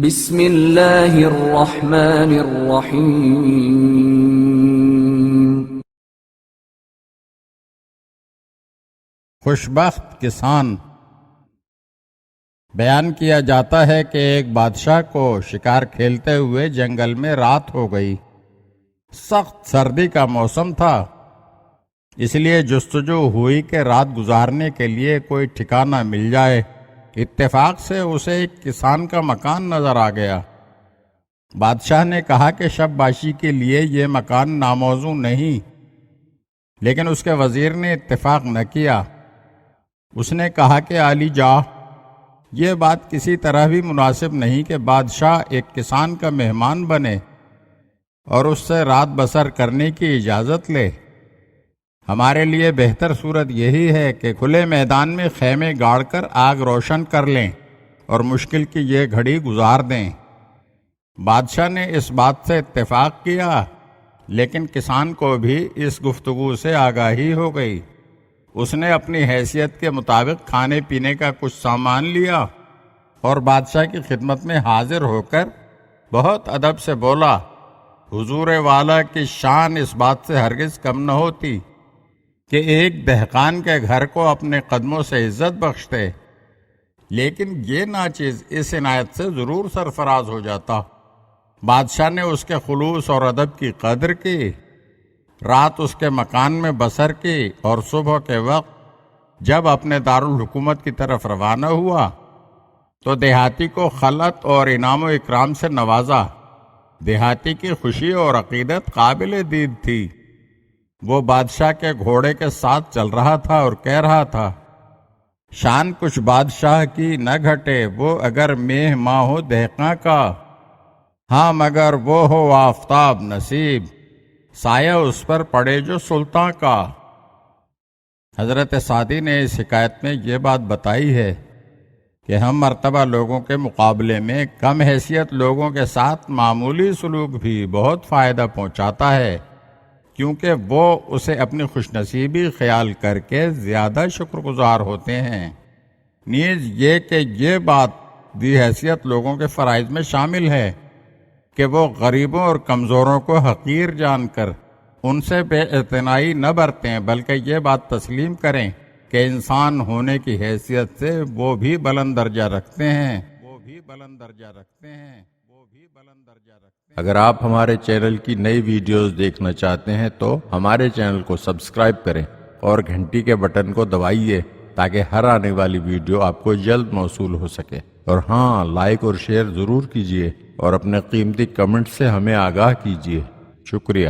بسم اللہ الرحمن الرحیم۔ خوشبخت کسان۔ بیان کیا جاتا ہے کہ ایک بادشاہ کو شکار کھیلتے ہوئے جنگل میں رات ہو گئی۔ سخت سردی کا موسم تھا، اس لیے جستجو ہوئی کہ رات گزارنے کے لیے کوئی ٹھکانہ مل جائے۔ اتفاق سے اسے ایک کسان کا مکان نظر آ گیا۔ بادشاہ نے کہا کہ شب باشی کے لیے یہ مکان ناموزوں نہیں، لیکن اس کے وزیر نے اتفاق نہ کیا۔ اس نے کہا کہ عالی جاہ، یہ بات کسی طرح بھی مناسب نہیں کہ بادشاہ ایک کسان کا مہمان بنے اور اس سے رات بسر کرنے کی اجازت لے۔ ہمارے لیے بہتر صورت یہی ہے کہ کھلے میدان میں خیمے گاڑ کر آگ روشن کر لیں اور مشکل کی یہ گھڑی گزار دیں۔ بادشاہ نے اس بات سے اتفاق کیا، لیکن کسان کو بھی اس گفتگو سے آگاہی ہو گئی۔ اس نے اپنی حیثیت کے مطابق کھانے پینے کا کچھ سامان لیا اور بادشاہ کی خدمت میں حاضر ہو کر بہت ادب سے بولا، حضور والا کی شان اس بات سے ہرگز کم نہ ہوتی کہ ایک دہقان کے گھر کو اپنے قدموں سے عزت بخشتے، لیکن یہ ناچیز اس عنایت سے ضرور سرفراز ہو جاتا۔ بادشاہ نے اس کے خلوص اور ادب کی قدر کی، رات اس کے مکان میں بسر کی اور صبح کے وقت جب اپنے دارالحکومت کی طرف روانہ ہوا تو دیہاتی کو خلعت اور انعام و اکرام سے نوازا۔ دیہاتی کی خوشی اور عقیدت قابل دید تھی۔ وہ بادشاہ کے گھوڑے کے ساتھ چل رہا تھا اور کہہ رہا تھا، شان کچھ بادشاہ کی نہ گھٹے، وہ اگر میہ ماں ہو دہقاں کا، ہاں مگر وہ ہو آفتاب نصیب، سایہ اس پر پڑے جو سلطان کا۔ حضرت سعدی نے اس حکایت میں یہ بات بتائی ہے کہ ہم مرتبہ لوگوں کے مقابلے میں کم حیثیت لوگوں کے ساتھ معمولی سلوک بھی بہت فائدہ پہنچاتا ہے، کیونکہ وہ اسے اپنی خوش نصیبی خیال کر کے زیادہ شکر گزار ہوتے ہیں۔ نیز یہ کہ یہ بات ذی حیثیت لوگوں کے فرائض میں شامل ہے کہ وہ غریبوں اور کمزوروں کو حقیر جان کر ان سے بے اعتنائی نہ برتیں، بلکہ یہ بات تسلیم کریں کہ انسان ہونے کی حیثیت سے وہ بھی بلند درجہ رکھتے ہیں۔ اگر آپ ہمارے چینل کی نئی ویڈیوز دیکھنا چاہتے ہیں تو ہمارے چینل کو سبسکرائب کریں اور گھنٹی کے بٹن کو دبائیے تاکہ ہر آنے والی ویڈیو آپ کو جلد موصول ہو سکے۔ اور ہاں، لائک اور شیئر ضرور کیجیے اور اپنے قیمتی کمنٹ سے ہمیں آگاہ کیجیے۔ شکریہ۔